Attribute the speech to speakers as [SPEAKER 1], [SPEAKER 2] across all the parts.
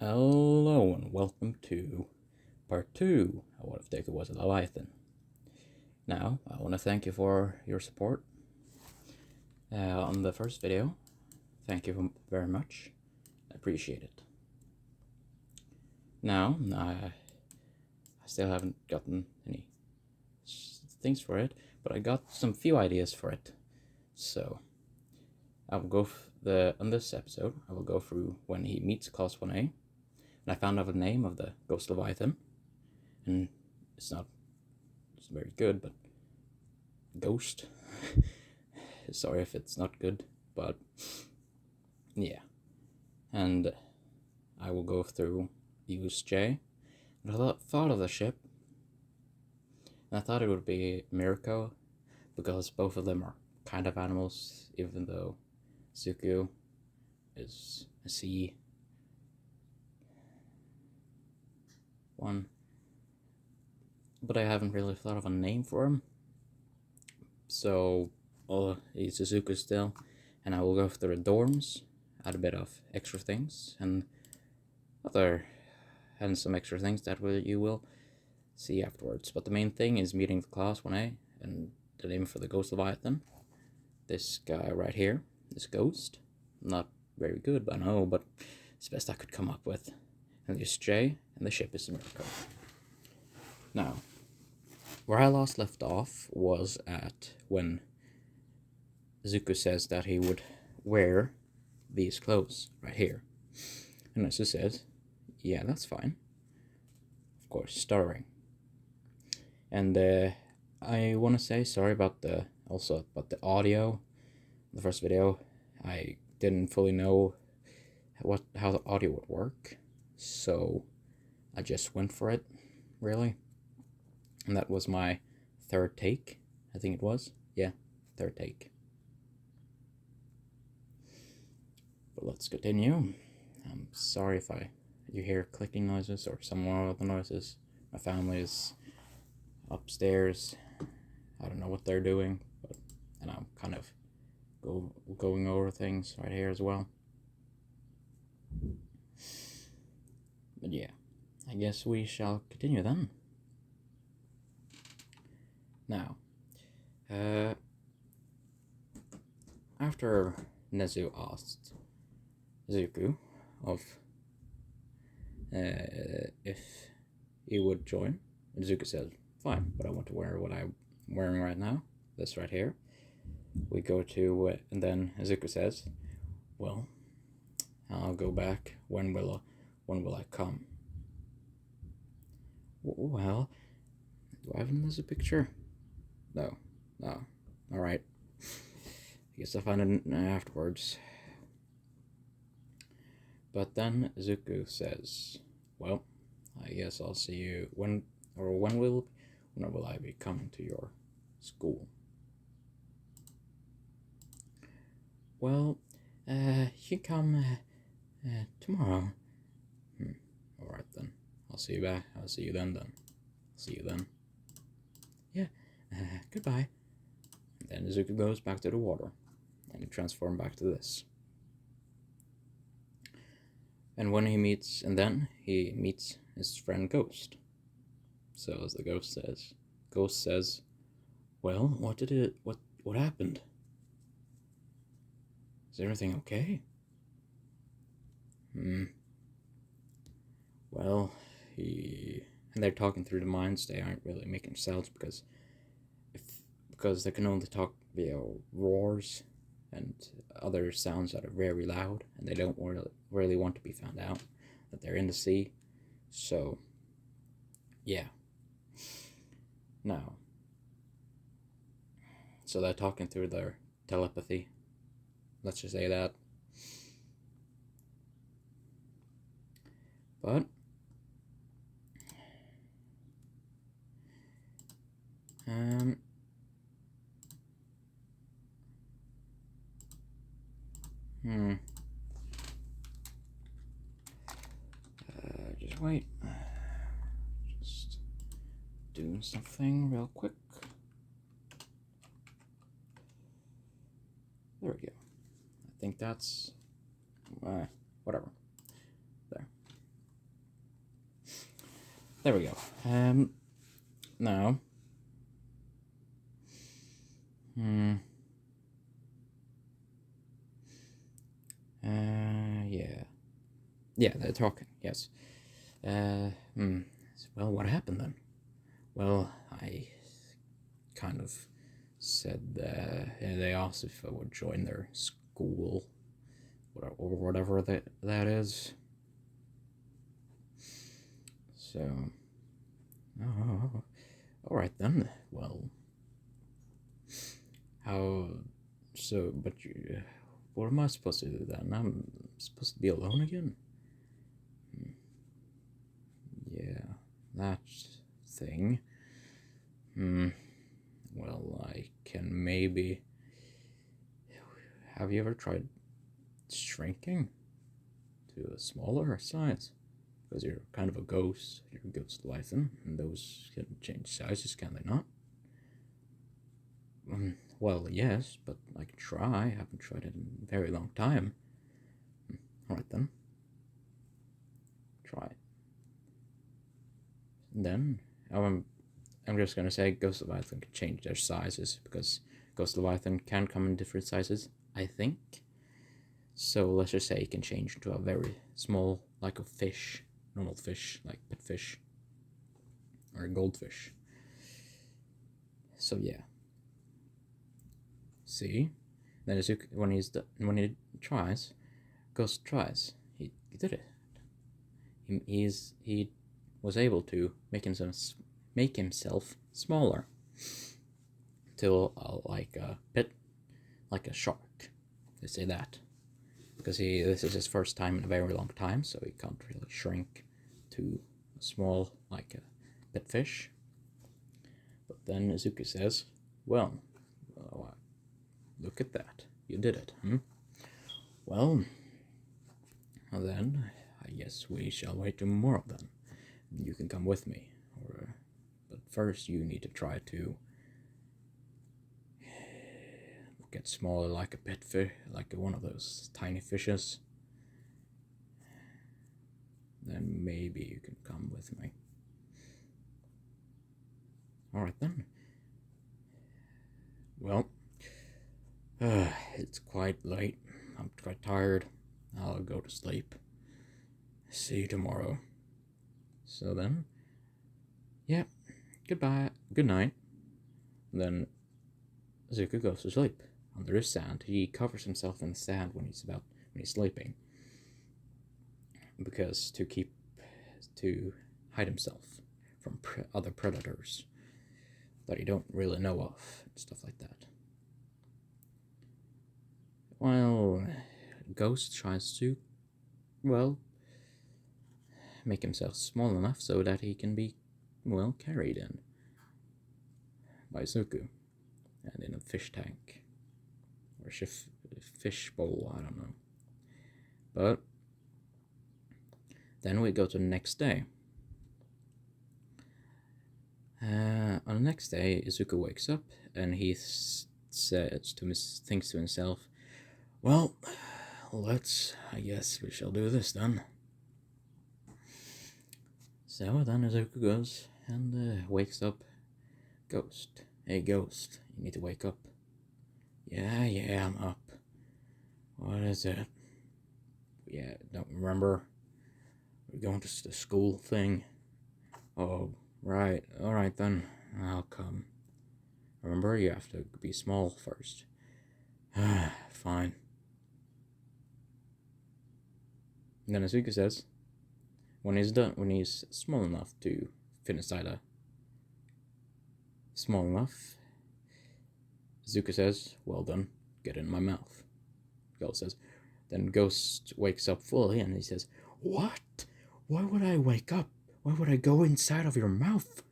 [SPEAKER 1] Hello and welcome to part 2 of What If Deku Was a Leviathan. Now, I want to thank you for your support on the first video. Thank you very much. I appreciate it. Now, I still haven't gotten any things for it, but I got some few ideas for it. So, I will go on this episode, I will go through when he meets Class 1A. And I found out the name of the Ghost Leviathan. And it's very good, but Ghost. Sorry if it's not good, but yeah. And I will go through Use J. And I thought of the ship, and I thought it would be Mirko, because both of them are kind of animals, even though Zuko is a sea one. But I haven't really thought of a name for him. So, he's Zuko still, and I will go through the dorms, add a bit of extra things, and some extra things that you will see afterwards. But the main thing is meeting the Class 1A, and the name for the Ghost Leviathan. This guy right here, this ghost. Not very good, I know, but it's the best I could come up with. And there's J, and the ship is Mirko. Now, where I last left off was at when Zuko says that he would wear these clothes right here. And Nezu says, yeah, that's fine. Of course, stuttering. And I want to say sorry about the audio. The first video, I didn't fully know how the audio would work, so I just went for it, really. And that was my third take, I think it was. Yeah, third take. But let's continue. I'm sorry if you hear clicking noises or some more other noises. My family is upstairs. I don't know what they're doing, and I'm kind of going over things right here as well. But yeah, I guess we shall continue then. Now, after Nezu asked Zuko if he would join, and Zuko said, fine, but I want to wear what I'm wearing right now, this right here. We go to, and then Zuko says, well, I'll go back. When will I come? Well, do I have another picture? No. Alright. I guess I'll find it afterwards. But then Zuko says, well, I guess I'll see you when will I be coming to your school? Well, you come tomorrow. Alright then. I'll see you back. I'll see you then. See you then. Yeah. Goodbye. And then Zuko goes back to the water, and he transforms back to this. And when he meets his friend Ghost. So as the Ghost says, well, what happened? Is everything okay? Well, and they're talking through the minds. They aren't really making sounds because they can only talk via roars and other sounds that are very loud, and they don't really want to be found out that they're in the sea. So, yeah. Now, so they're talking through their telepathy. Let's just say that. But just wait. Just doing something real quick. There we go. I think that's whatever. There. there we go. Now, yeah, yeah, they're talking. Yes. Well, what happened then? Well, I kind of said they asked if I would join their school, or whatever that is. So, oh, all right then. Well, how? So, but you, what am I supposed to do then? I'm supposed to be alone again. Yeah, that thing. Well, I can maybe. Have you ever tried shrinking to a smaller size? Because you're kind of a ghost. You're a ghost leviathan, and those can change sizes, can they not? Well, yes, but I can try. I haven't tried it in a very long time. Alright then. Try it. And then, I'm just gonna say Ghost Leviathan can change their sizes, because Ghost Leviathan can come in different sizes, I think. So let's just say it can change into a very small, like a fish, normal fish, like pet fish, or a goldfish. So yeah. See? Then Izuku, when he tries, Ghost tries. He did it. He was able to make himself smaller, till like a pit, like a shark. They say that because this is his first time in a very long time, so he can't really shrink to a small, like a pet fish. But then Izuku says, "Well, look at that! You did it, Well, then I guess we shall wait tomorrow. Then you can come with me, but first you need to try to get smaller, like a pet fish, like one of those tiny fishes. Then maybe you can come with me." Alright then. Well, it's quite late. I'm quite tired. I'll go to sleep. See you tomorrow. So then, yeah, goodbye, good night. Then Zuko goes to sleep. Under his sand, he covers himself in the sand when he's sleeping, because to hide himself from other predators that he don't really know of, and stuff like that. Well, Ghost tries to, well, make himself small enough so that he can be, well, carried in by Zuko, and in a fish tank, or fish bowl, I don't know. But then we go to the next day. On the next day, Izuku wakes up and he thinks to himself, "Well, I guess we shall do this then." So then Izuku goes and wakes up Ghost. "Hey, Ghost, you need to wake up." Yeah, I'm up." "What is it?" "Yeah, don't remember? We're going to the school thing." "Oh, right. Alright then, I'll come. Remember, you have to be small first." "Fine." And then Izuku says, when he's small enough to fit inside small enough, Izuku says, "Well done, get in my mouth." Ghost says. Then Ghost wakes up fully and he says, "What? Why would I wake up? Why would I go inside of your mouth?"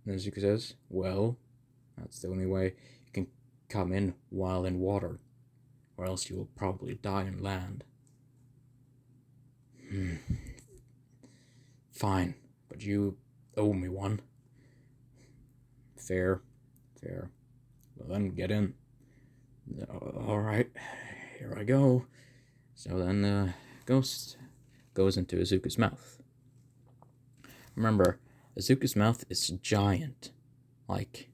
[SPEAKER 1] And Izuku says, "Well, that's the only way you can come in while in water, or else you will probably die on land." "Fine, but you owe me one." Fair. Well then, get in." "Alright, here I go." So then Ghost goes into Izuku's mouth. Remember, Izuku's mouth is giant, like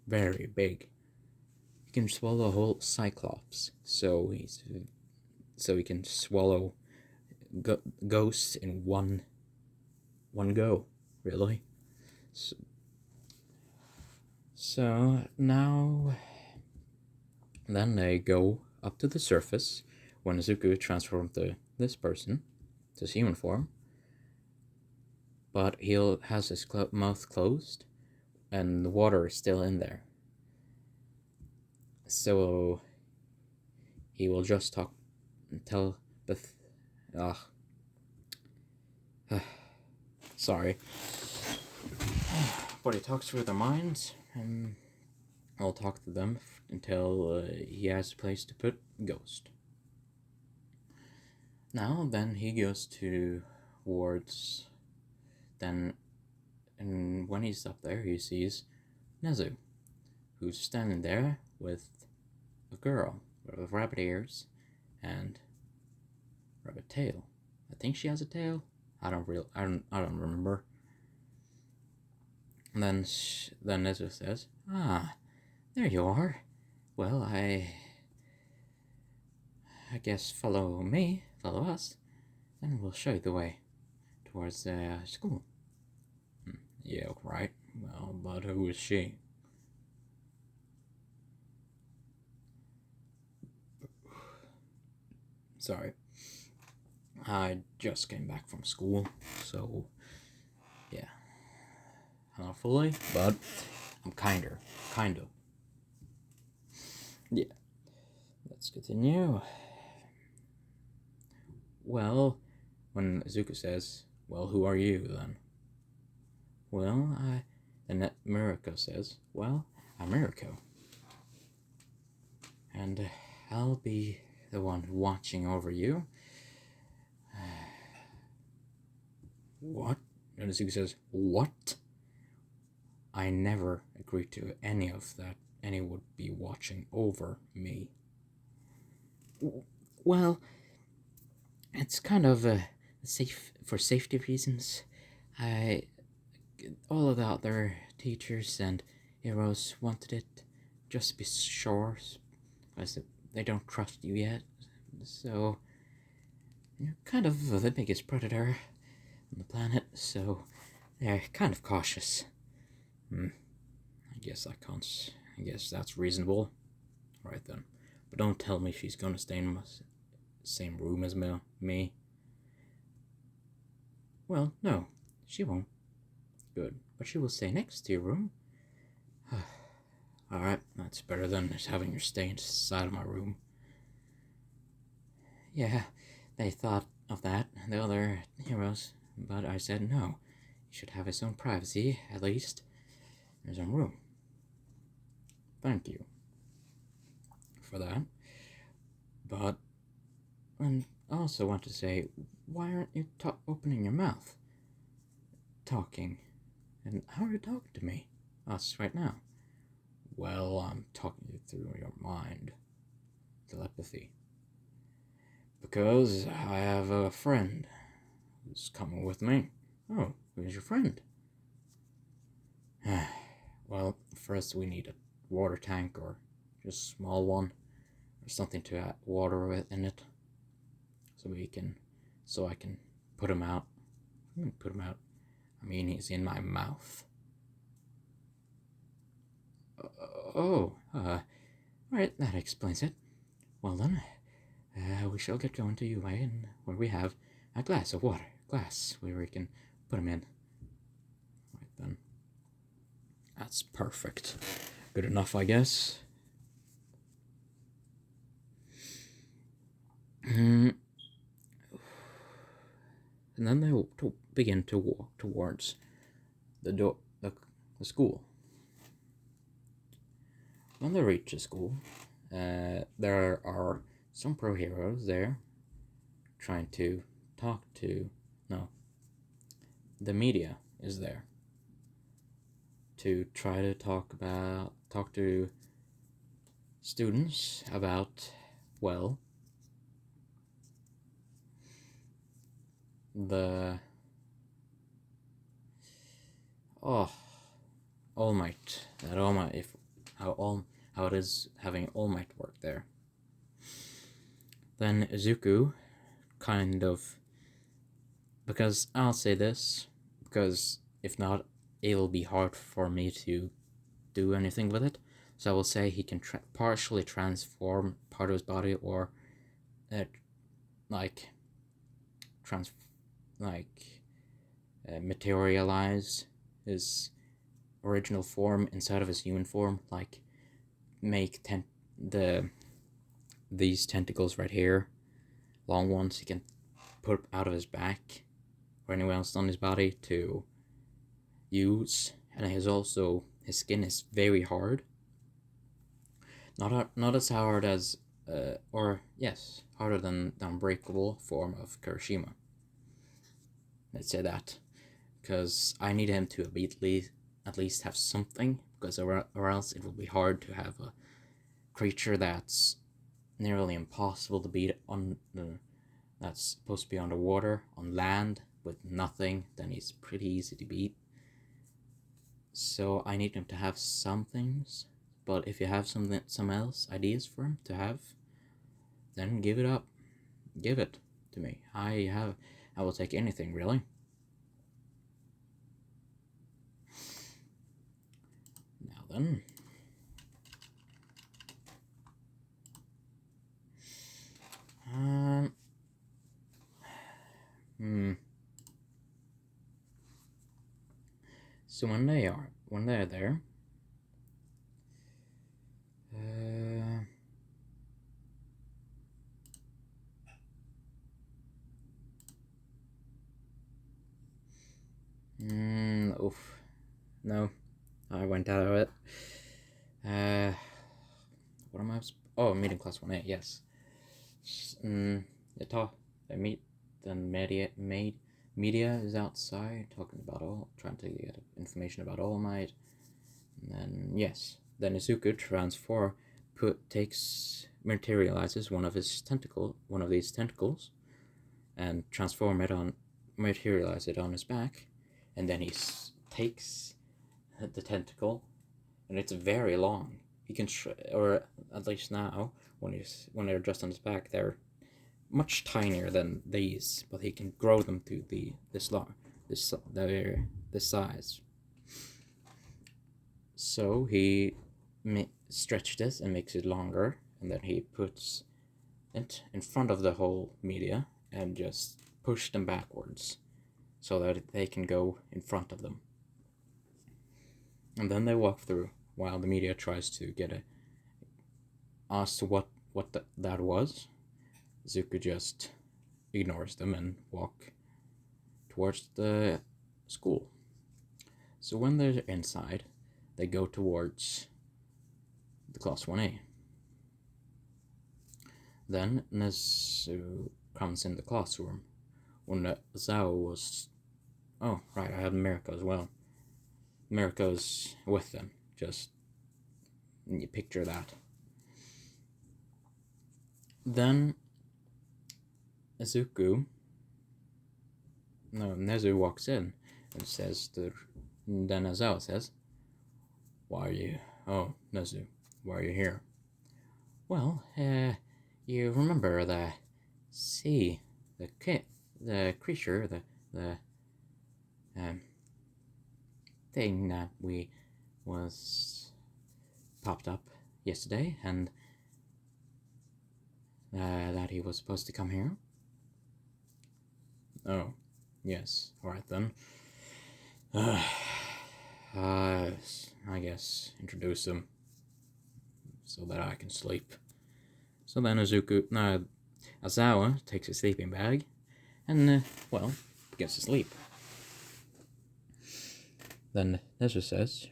[SPEAKER 1] very big. He can swallow a whole Cyclops, so he can swallow ghosts in one go, really. So now, then they go up to the surface when Izuku transforms this person to his human form, but he has his mouth closed, and the water is still in there. So he will just talk and tell sorry. But he talks through their minds, and I'll talk to them until he has a place to put Ghost. Now, then he goes towards. Then, and when he's up there, he sees Nezu, who's standing there with a girl with rabbit ears and rabbit tail. I think she has a tail. I don't remember. And then Nezu says, "Ah, there you are. Well, I guess follow us, and we'll show you the way towards school." Yeah, right. Well, but who is she? Sorry. I just came back from school, so yeah. Not fully, but I'm kind of. Yeah. Let's continue. Well, when Izuku says, "Well, who are you then?" "Well, and Mirako says, "Well, I'm Mirako. And I'll be the one watching over you." What? And Izuku says, "What? I never agreed to any of that. Any would be watching over me." Well, it's kind of for safety reasons. All of the other teachers and heroes wanted it just to be sure, because they don't trust you yet. So you're kind of the biggest predator on the planet, so they're kind of cautious. I guess that's reasonable. Right then. But don't tell me she's gonna stay in the same room as me. Well, no, she won't. Good. But she will stay next to your room. Alright, that's better than just having her stay inside of my room. Yeah, they thought of that, the other heroes, but I said no. He should have his own privacy, at least. His own room. Thank you for that. But, and I also want to say, why aren't you opening your mouth? Talking. And how are you talking to me? Us right now? Well, I'm talking you through your mind. Telepathy. Because I have a friend who's coming with me. Oh, who's your friend? Well, first we need a water tank, or just a small one, or something to add water in it, so I can put him out. I mean, he's in my mouth. Right, that explains it. Well then, we shall get going to Yue, and where we have a glass of water. Where we can put him in. Right then. That's perfect. Good enough, I guess. And then they will begin to walk towards the school. When they reach the school, there are some pro heroes there trying to talk to. No, the media is there to try to talk to students about, well, the oh All Might, that All Might, if how it is having All Might work there. Then Izuku kind of, because I'll say this, because if not, it'll be hard for me to do anything with it. So I will say he can partially transform part of his body, or like materialize his original form inside of his human form, like make these tentacles right here, long ones, he can put out of his back or anywhere else on his body to use. And his skin is very hard, not as hard as harder than the unbreakable form of Kirishima. Let's say that, because I need him to at least have something, because or else it will be hard to have a creature that's nearly impossible to beat that's supposed to be underwater, on land with nothing. Then he's pretty easy to beat. So I need him to have some things, but if you have some else ideas for him to have, then give it up. Give it to me. I will take anything, really. Now then. So when they're there, oof, no, I went out of it. What am I? Oh, meeting class 1A. Yes. They meet. Then media is outside talking about trying to get information about All Might. And then yes, then Izuku materializes one of these tentacles, and materialize it on his back, and then he takes the tentacle, and it's very long. He can or at least now, when they're just on his back, they're much tinier than these, but he can grow them to this size. So he stretched this and makes it longer, and then he puts it in front of the whole media and just push them backwards so that they can go in front of them. And then they walk through while the media tries to get as to what that was. Zuko just ignores them and walk towards the school. So when they're inside, they go towards the class 1A. Then Nezu comes in the classroom when Zhao was... Oh, right, I have Mirko as well. Mirko's with them. Just you picture that. Then Nezu walks in and says then Zhao says, "Why are you? Oh, Nezu, why are you here?" "Well, you remember the creature, the thing that was popped up yesterday, and that he was supposed to come here?" "Oh, yes. All right then. I guess introduce him so that I can sleep." So then Azawa takes his sleeping bag and, begins to sleep. Then Nezu says,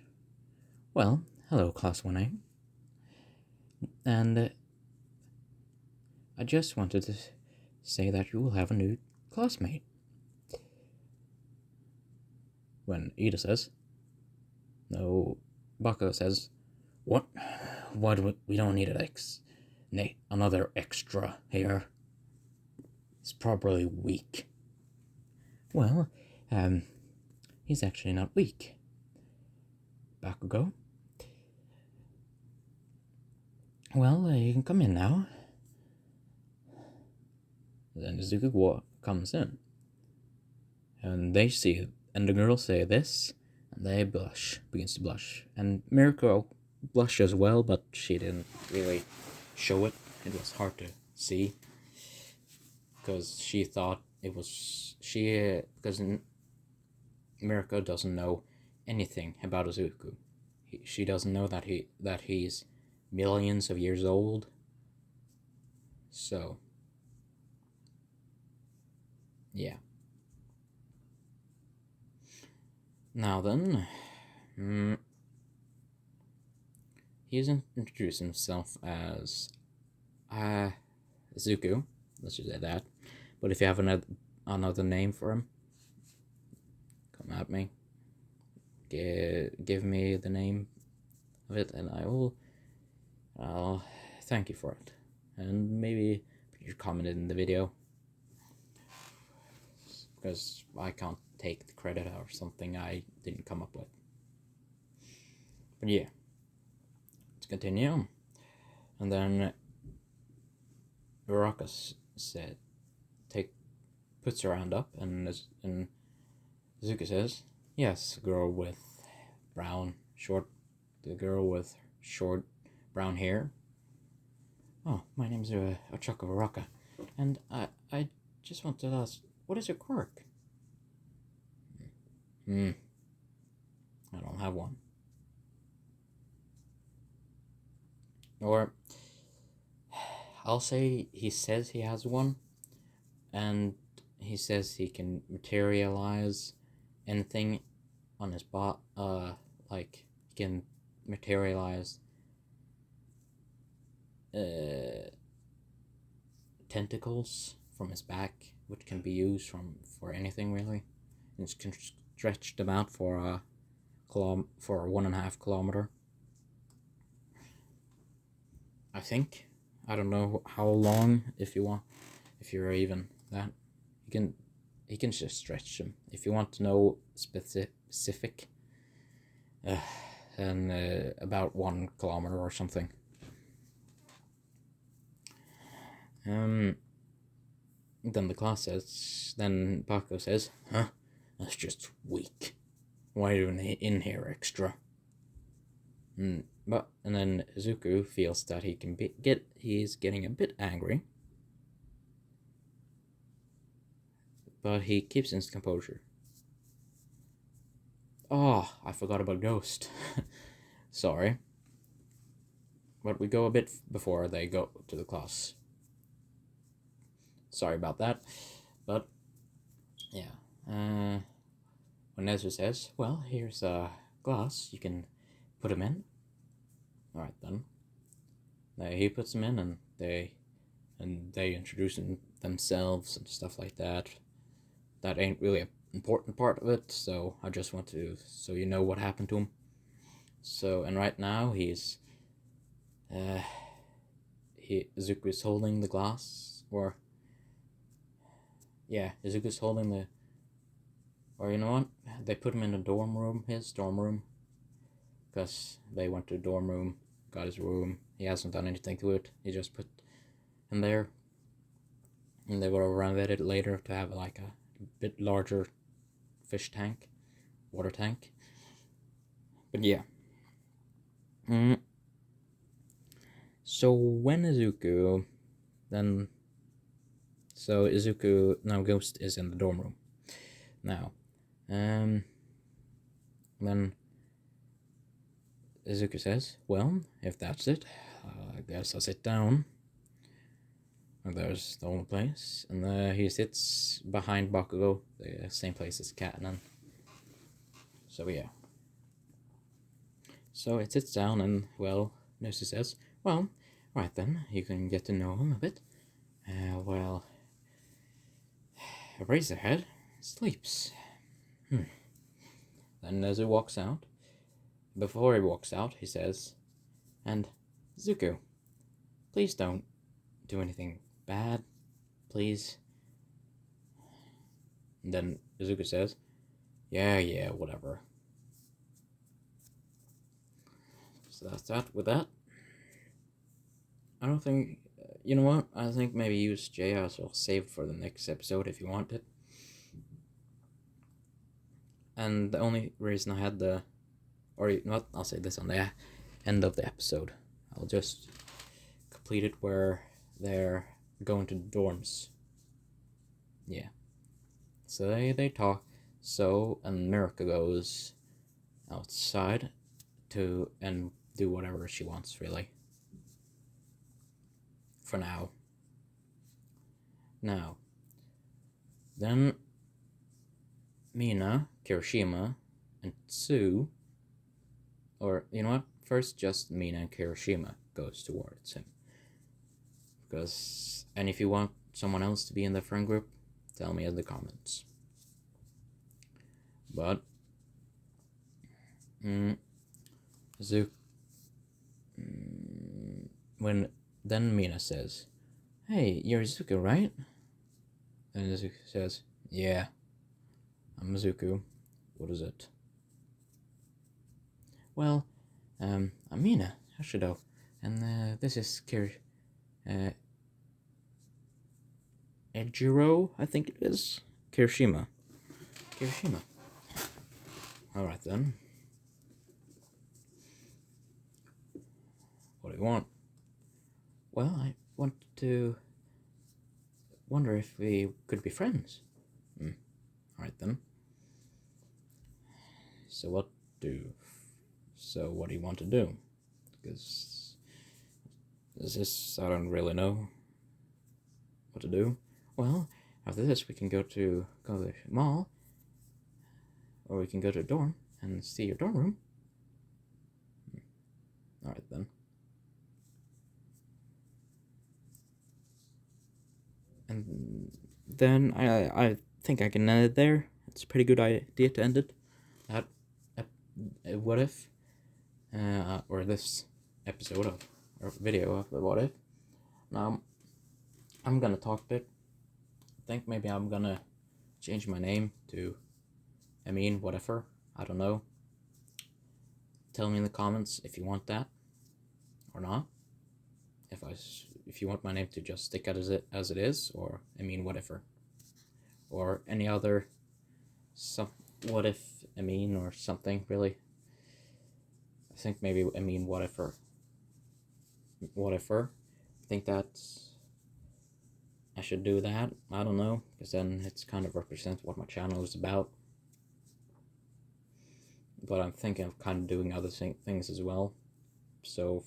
[SPEAKER 1] "Well, hello, Class 1A. And I just wanted to say that you will have a new classmate." When Ida says, "No," Bako says, "What? Why do we don't need another extra here. It's probably weak." Well, he's actually not weak. Bakugo. Well, you can come in now. Then Izuku comes in. And they see it, and the girls say this, and they begins to blush. And Mirko blushed as well, but she didn't really show it. It was hard to see, because she thought it was, because Mirko doesn't know anything about Izuku. She doesn't know that he's millions of years old. So, yeah. Now then, he's introduced himself as Zuko. Let's just say that. But if you have another name for him, come at me. Give me the name of it, and I'll thank you for it. And maybe put your comment in the video, because I can't take the credit or something I didn't come up with. But yeah, let's continue. And then Uraraka said, puts her hand up, and Zuko says, yes, the girl with short brown hair. Oh, my name's Ochako Uraraka, and I just want to ask, what is your quirk? I don't have one. Or, I'll say he says he has one, and he says he can materialize anything on his bot. Like, he can materialize tentacles from his back, which can be used for anything really. And can stretch them out for 1.5 kilometer. I think. I don't know how long. If you're even that, he can just stretch them. If you want to know specific, then about 1 kilometer or something. Then the class says. Then Paco says, "Huh? That's just weak. Why are you in here extra?" And then Izuku feels that he's getting a bit angry, but he keeps his composure. Oh, I forgot about Ghost. Sorry. But we go a bit before they go to the class. Sorry about that. But, yeah. When Nezu says, well, here's a glass, you can put him in. Alright then. He puts him in, and they introduce themselves and stuff like that. That ain't really an important part of it, so I just want to, so you know what happened to him. So, and right now he's Izuku's holding the glass, or yeah, Izuku's holding the, or you know what, they put him in the his dorm room, because they went to the dorm room, got his room, he hasn't done anything to it, he just put him there, and they will renovate it later to have like a bit larger water tank, but yeah. So when Izuku, now Ghost is in the dorm room. Now, then Izuku says, well, if that's it, I guess I'll sit down. And there's the only place, and he sits behind Bakugo, the same place as Katanan. So yeah. So it sits down, and well, Nusu says, well, right then, you can get to know him a bit. Well, Razorhead sleeps. Then Nezu walks out. Before he walks out, he says, and Zuko, please don't do anything bad, please. And then Izuku says, yeah, whatever. So that's that with that. I don't think, you know what, I think maybe use JS or save for the next episode if you want it. And the only reason I had or you know what, I'll say this on the end of the episode. I'll just complete it where they're going to the dorms. Yeah. So they talk. So, and Mirka goes outside to and do whatever she wants, really. For now. Now, then Mina, Kirishima, and Tsu, or you know what? First, just Mina and Kirishima goes towards him. And if you want someone else to be in the friend group, tell me in the comments. But when then Mina says, "Hey, you're Zuko, right?" And Zuko says, "Yeah, I'm Zuko. What is it?" "Well, I'm Mina Hashido, and this is Ejiro, I think it is. Kirishima. Alright then. What do you want?" "Well, I want to wonder if we could be friends." Alright then. So what do you want to do? Because I don't really know what to do. "Well, after this we can go to the mall, or we can go to a dorm and see your dorm room." Alright then. And then I think I can end it there. It's a pretty good idea to end it. What if, or this episode of, or video of the what if. Now, I'm gonna talk a bit. I think maybe I'm gonna change my name to whatever. I don't know. Tell me in the comments if you want that or not. If you want my name to just stick out as it is, or whatever, or any other what if or something really. I think maybe whatever. I think that I should do that. I don't know, because then it's kind of represents what my channel is about. But I'm thinking of kind of doing other things as well. So,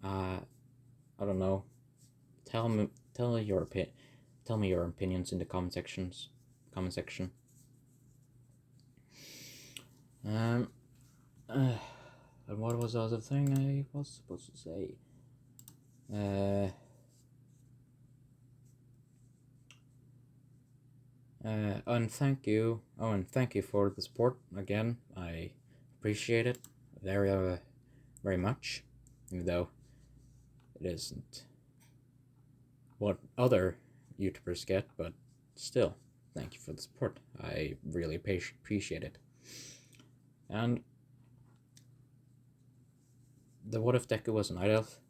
[SPEAKER 1] I don't know. Tell me your opinions in the comment section. And what was the other thing I was supposed to say? And thank you. Oh, and thank you for the support again. I appreciate it very, very much, even though it isn't what other YouTubers get, but still, thank you for the support. I really appreciate it. And the what if Deku was a night elf,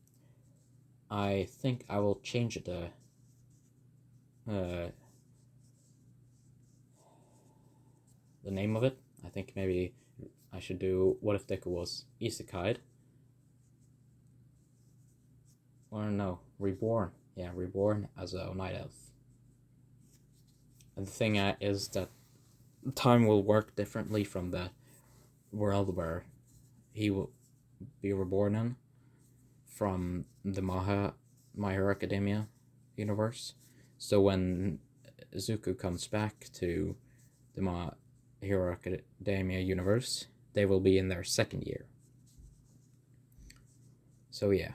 [SPEAKER 1] I think I will change it to the name of it. I think maybe I should do what if Deku was isekai'd, or no, reborn. Yeah, reborn as a night elf. And the thing is that time will work differently from the world where he will be reborn in, from the My Hero Academia universe. So when Zuko comes back to the My Hero Academia universe, they will be in their second year. So yeah,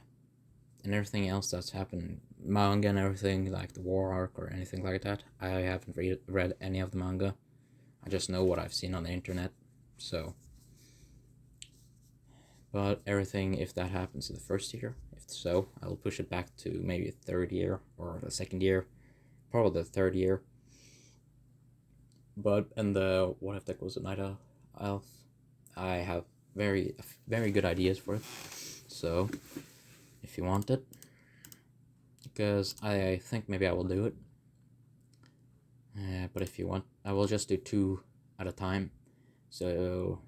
[SPEAKER 1] and everything else that's happened, manga and everything, like the war arc or anything like that, I haven't read any of the manga. I just know what I've seen on the internet. So, but everything, if that happens in the first year, if so, I will push it back to maybe the third year or the second year, probably the third year. But in the what if that was a night elf, I have very good ideas for it. So if you want it, because I think maybe I will do it. But if you want, I will just do 2 at a time. So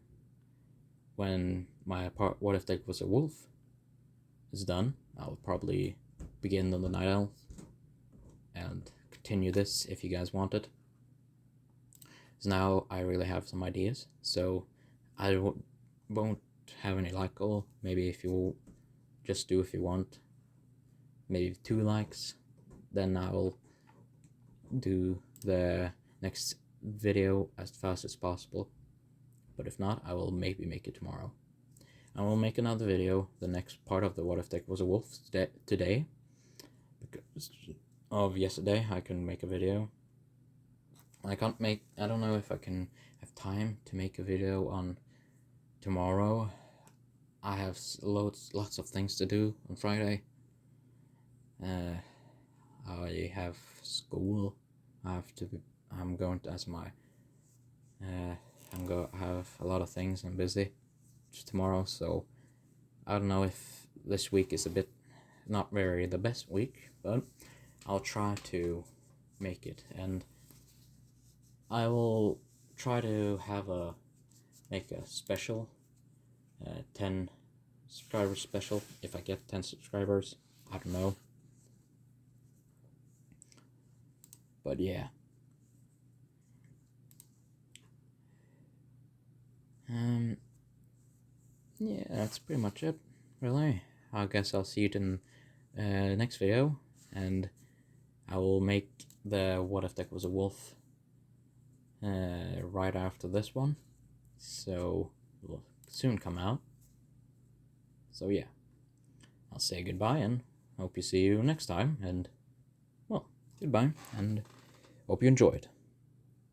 [SPEAKER 1] when my part, what if that was a wolf, is done, I'll probably begin on the night elf and continue this if you guys want it. So now I really have some ideas, so I won't have any like goal. Maybe if you just do if you want, maybe 2 likes, then I will do the next video as fast as possible. But if not, I will maybe make it tomorrow. I will make another video, the next part of the what if there was a wolf today. Because of yesterday, I couldn't make a video. I don't know if I can have time to make a video on tomorrow. I have lots of things to do on Friday. I have school. I'm going to as my. I'm going to have a lot of things. I'm busy tomorrow, so I don't know if this week is a bit not very the best week, but I'll try to make it, and I will try to make a special 10 subscribers special if I get 10 subscribers. I don't know, but yeah. Yeah, that's pretty much it, really. I guess I'll see you in the next video, and I will make the what if that was a wolf right after this one, so it will soon come out. So yeah, I'll say goodbye and hope you see you next time, and well, goodbye, and hope you enjoyed.